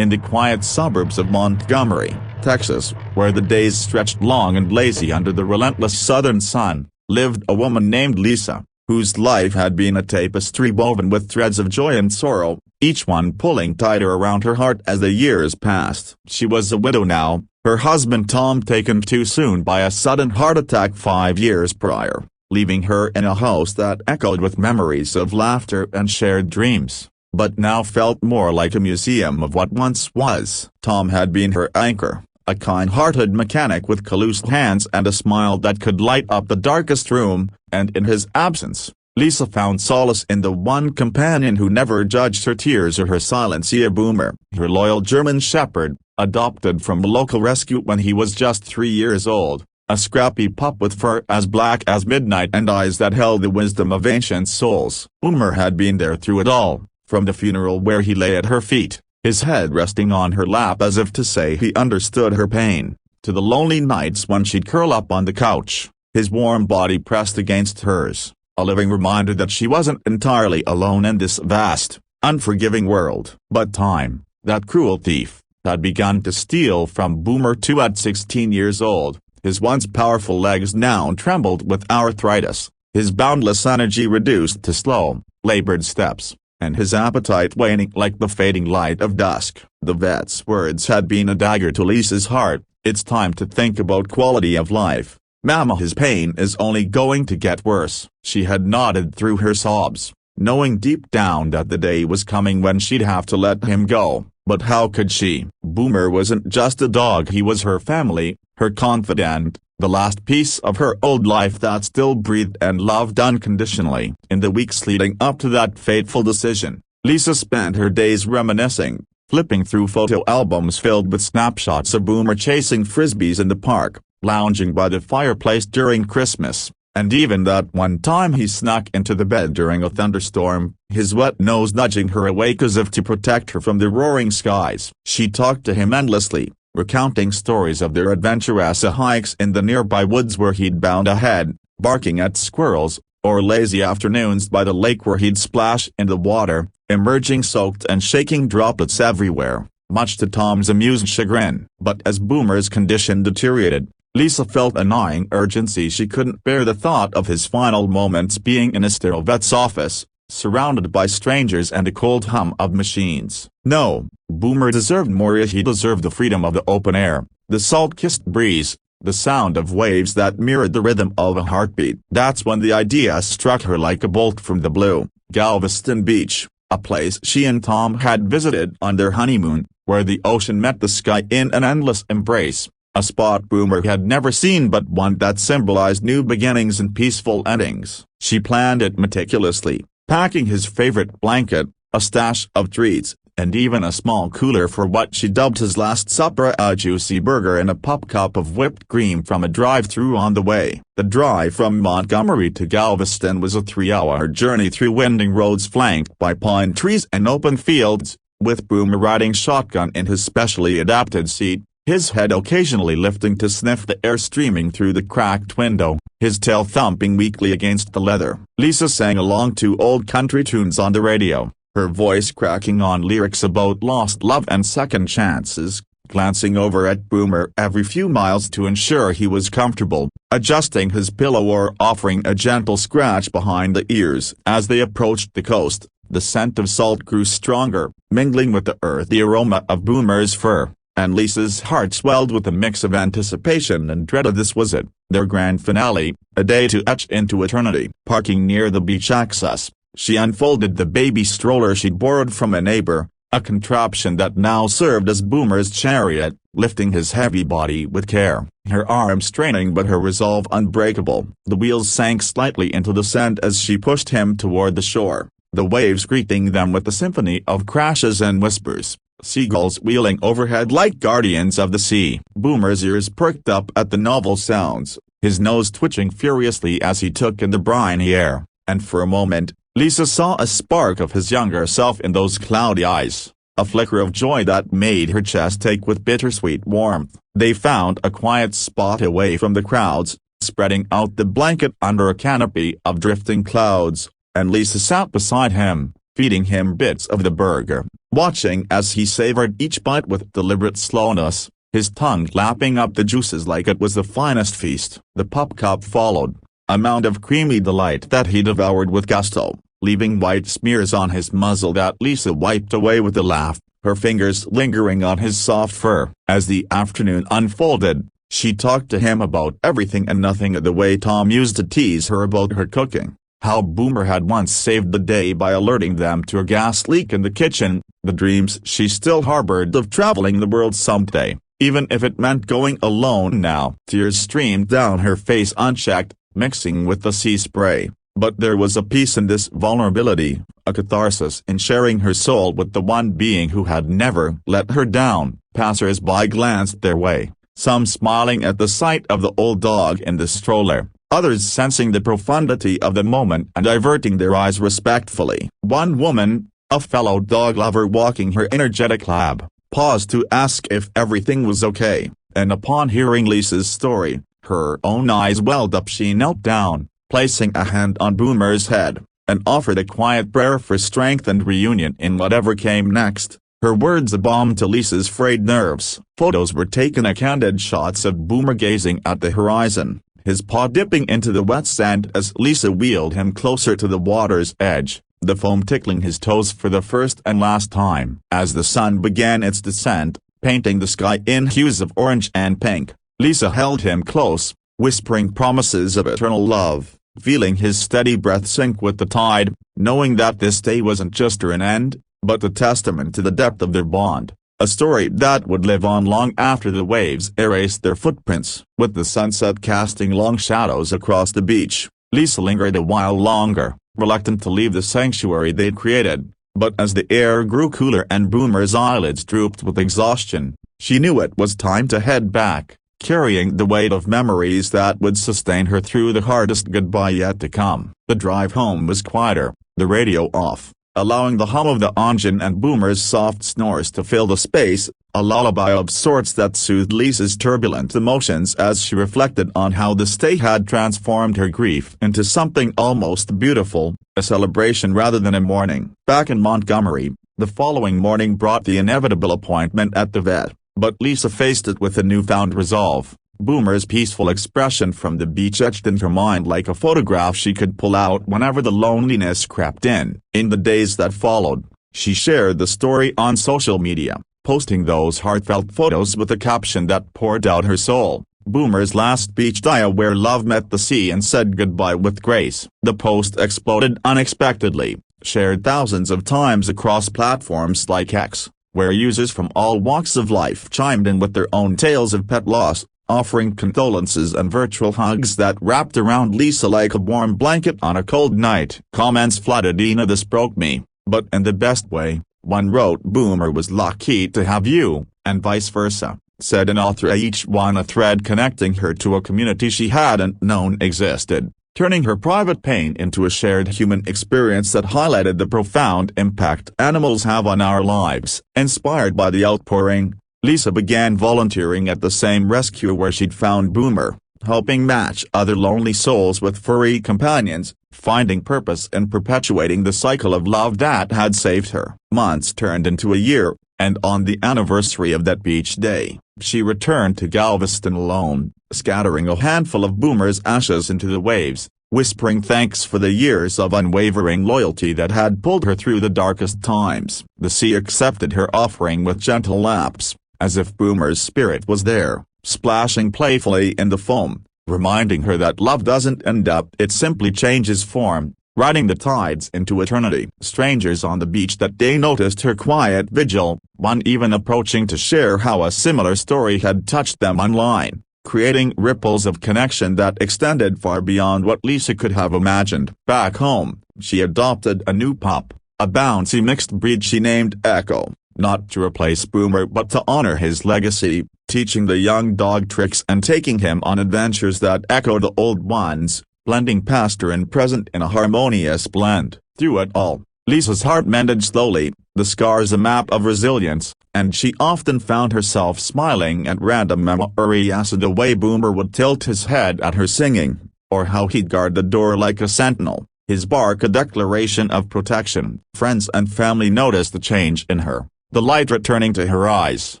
In the quiet suburbs of Montgomery, Texas, where the days stretched long and lazy under the relentless southern sun, lived a woman named Lisa, whose life had been a tapestry woven with threads of joy and sorrow, each one pulling tighter around her heart as the years passed. She was a widow now, her husband Tom taken too soon by a sudden heart attack 5 years prior, leaving her in a house that echoed with memories of laughter and shared dreams, but now felt more like a museum of what once was. Tom had been her anchor, a kind-hearted mechanic with calloused hands and a smile that could light up the darkest room, and in his absence, Lisa found solace in the one companion who never judged her tears or her silence: Boomer, her loyal German shepherd, adopted from a local rescue when he was just 3 years old, a scrappy pup with fur as black as midnight and eyes that held the wisdom of ancient souls. Boomer had been there through it all, from the funeral where he lay at her feet, his head resting on her lap as if to say he understood her pain, to the lonely nights when she'd curl up on the couch, his warm body pressed against hers, a living reminder that she wasn't entirely alone in this vast, unforgiving world. But time, that cruel thief, had begun to steal from Boomer too. At 16 years old, his once powerful legs now trembled with arthritis, his boundless energy reduced to slow, labored steps, and his appetite waning like the fading light of dusk. The vet's words had been a dagger to Lisa's heart: "It's time to think about quality of life. Mama, his pain is only going to get worse." She had nodded through her sobs, knowing deep down that the day was coming when she'd have to let him go, but how could she? Boomer wasn't just a dog, he was her family, her confidant, the last piece of her old life that still breathed and loved unconditionally. In the weeks leading up to that fateful decision, Lisa spent her days reminiscing, flipping through photo albums filled with snapshots of Boomer chasing frisbees in the park, lounging by the fireplace during Christmas, and even that one time he snuck into the bed during a thunderstorm, his wet nose nudging her awake as if to protect her from the roaring skies. She talked to him endlessly, recounting stories of their adventurous hikes in the nearby woods where he'd bound ahead, barking at squirrels, or lazy afternoons by the lake where he'd splash in the water, emerging soaked and shaking droplets everywhere, much to Tom's amused chagrin. But as Boomer's condition deteriorated, Lisa felt a gnawing urgency. She couldn't bear the thought of his final moments being in a sterile vet's office, surrounded by strangers and a cold hum of machines. No, Boomer deserved more. He deserved the freedom of the open air, the salt-kissed breeze, the sound of waves that mirrored the rhythm of a heartbeat. That's when the idea struck her like a bolt from the blue. Galveston Beach, a place she and Tom had visited on their honeymoon, where the ocean met the sky in an endless embrace. A spot Boomer had never seen, but one that symbolized new beginnings and peaceful endings. She planned it meticulously, packing his favorite blanket, a stash of treats, and even a small cooler for what she dubbed his last supper: a juicy burger and a pop cup of whipped cream from a drive-thru on the way. The drive from Montgomery to Galveston was a 3-hour journey through winding roads flanked by pine trees and open fields, with Boomer riding shotgun in his specially adapted seat, his head occasionally lifting to sniff the air streaming through the cracked window, his tail thumping weakly against the leather. Lisa sang along to old country tunes on the radio, her voice cracking on lyrics about lost love and second chances, glancing over at Boomer every few miles to ensure he was comfortable, adjusting his pillow or offering a gentle scratch behind the ears. As they approached the coast, the scent of salt grew stronger, mingling with the earthy aroma of Boomer's fur, and Lisa's heart swelled with a mix of anticipation and dread. This was it, their grand finale, a day to etch into eternity. Parking near the beach access, she unfolded the baby stroller she'd borrowed from a neighbor, a contraption that now served as Boomer's chariot, lifting his heavy body with care, her arms straining but her resolve unbreakable. The wheels sank slightly into the sand as she pushed him toward the shore, the waves greeting them with a symphony of crashes and whispers, seagulls wheeling overhead like guardians of the sea. Boomer's ears perked up at the novel sounds, his nose twitching furiously as he took in the briny air, and for a moment, Lisa saw a spark of his younger self in those cloudy eyes, a flicker of joy that made her chest ache with bittersweet warmth. They found a quiet spot away from the crowds, spreading out the blanket under a canopy of drifting clouds, and Lisa sat beside him, feeding him bits of the burger, watching as he savored each bite with deliberate slowness, his tongue lapping up the juices like it was the finest feast. The pop cup followed, a mound of creamy delight that he devoured with gusto, leaving white smears on his muzzle that Lisa wiped away with a laugh, her fingers lingering on his soft fur. As the afternoon unfolded, she talked to him about everything and nothing, the way Tom used to tease her about her cooking, how Boomer had once saved the day by alerting them to a gas leak in the kitchen, the dreams she still harbored of traveling the world someday, even if it meant going alone now. Tears streamed down her face unchecked, mixing with the sea spray, but there was a peace in this vulnerability, a catharsis in sharing her soul with the one being who had never let her down. Passers-by glanced their way, some smiling at the sight of the old dog in the stroller, others sensing the profundity of the moment and diverting their eyes respectfully. One woman, a fellow dog lover walking her energetic lab, paused to ask if everything was okay, and upon hearing Lisa's story, her own eyes welled up. She knelt down, placing a hand on Boomer's head, and offered a quiet prayer for strength and reunion in whatever came next. Her words a balm to Lisa's frayed nerves. Photos were taken, candid shots of Boomer gazing at the horizon, his paw dipping into the wet sand as Lisa wheeled him closer to the water's edge, the foam tickling his toes for the first and last time. As the sun began its descent, painting the sky in hues of orange and pink, Lisa held him close, whispering promises of eternal love, feeling his steady breath sink with the tide, knowing that this day wasn't just an end, but a testament to the depth of their bond, a story that would live on long after the waves erased their footprints. With the sunset casting long shadows across the beach, Lisa lingered a while longer, reluctant to leave the sanctuary they'd created, but as the air grew cooler and Boomer's eyelids drooped with exhaustion, she knew it was time to head back, carrying the weight of memories that would sustain her through the hardest goodbye yet to come. The drive home was quieter, the radio off, allowing the hum of the engine and Boomer's soft snores to fill the space, a lullaby of sorts that soothed Lisa's turbulent emotions as she reflected on how this day had transformed her grief into something almost beautiful, a celebration rather than a mourning. Back in Montgomery, the following morning brought the inevitable appointment at the vet, but Lisa faced it with a newfound resolve. Boomer's peaceful expression from the beach etched in her mind like a photograph she could pull out whenever the loneliness crept in. In the days that followed, she shared the story on social media, posting those heartfelt photos with a caption that poured out her soul. Boomer's last beach day, where love met the sea and said goodbye with grace. The post exploded unexpectedly, shared thousands of times across platforms like X, where users from all walks of life chimed in with their own tales of pet loss, offering condolences and virtual hugs that wrapped around Lisa like a warm blanket on a cold night. Comments flooded. "Ina, this broke me, but in the best way." One wrote, "Boomer was lucky to have you," and vice versa, said an author, each one a thread connecting her to a community she hadn't known existed, turning her private pain into a shared human experience that highlighted the profound impact animals have on our lives. Inspired by the outpouring, Lisa began volunteering at the same rescue where she'd found Boomer, helping match other lonely souls with furry companions, finding purpose in perpetuating the cycle of love that had saved her. Months turned into a year, and on the anniversary of that beach day, she returned to Galveston alone, scattering a handful of Boomer's ashes into the waves, whispering thanks for the years of unwavering loyalty that had pulled her through the darkest times. The sea accepted her offering with gentle laps, as if Boomer's spirit was there, splashing playfully in the foam, reminding her that love doesn't end up, it simply changes form, riding the tides into eternity. Strangers on the beach that day noticed her quiet vigil, one even approaching to share how a similar story had touched them online, creating ripples of connection that extended far beyond what Lisa could have imagined. Back home, she adopted a new pup, a bouncy mixed breed she named Echo, not to replace Boomer but to honor his legacy, teaching the young dog tricks and taking him on adventures that echo the old ones, blending past and present in a harmonious blend. Through it all, Lisa's heart mended slowly, the scars a map of resilience, and she often found herself smiling at random memories of the way Boomer would tilt his head at her singing, or how he'd guard the door like a sentinel, his bark a declaration of protection. Friends and family noticed the change in her, the light returning to her eyes,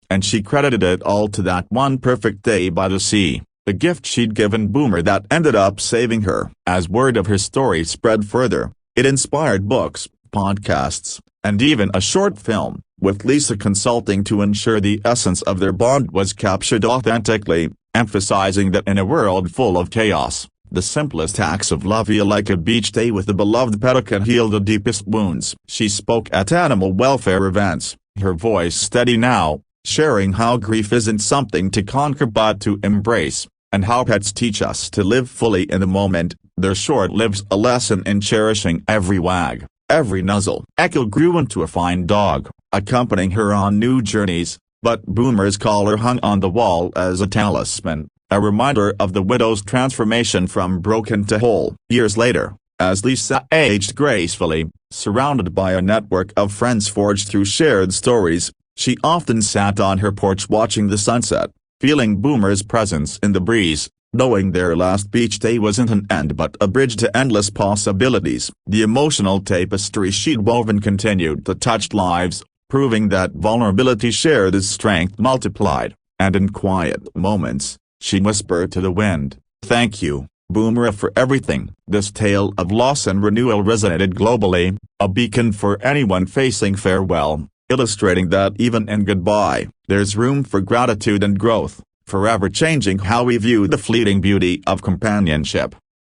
and she credited it all to that one perfect day by the sea, the gift she'd given Boomer that ended up saving her. As word of her story spread further, it inspired books, podcasts, and even a short film, with Lisa consulting to ensure the essence of their bond was captured authentically, emphasizing that in a world full of chaos, the simplest acts of love, like a beach day with a beloved pet, can heal the deepest wounds. She spoke at animal welfare events, her voice steady now, sharing how grief isn't something to conquer but to embrace, and how pets teach us to live fully in the moment. Their short lives a lesson in cherishing every wag, every nuzzle. Echo grew into a fine dog, accompanying her on new journeys, but Boomer's collar hung on the wall as a talisman, a reminder of the widow's transformation from broken to whole. Years later, as Lisa aged gracefully, surrounded by a network of friends forged through shared stories, she often sat on her porch watching the sunset, feeling Boomer's presence in the breeze, knowing their last beach day wasn't an end but a bridge to endless possibilities. The emotional tapestry she'd woven continued to touch lives, proving that vulnerability shared is strength multiplied, and in quiet moments, she whispered to the wind, "Thank you, Boomer, for everything." This tale of loss and renewal resonated globally, a beacon for anyone facing farewell, illustrating that even in goodbye, there's room for gratitude and growth, forever changing how we view the fleeting beauty of companionship.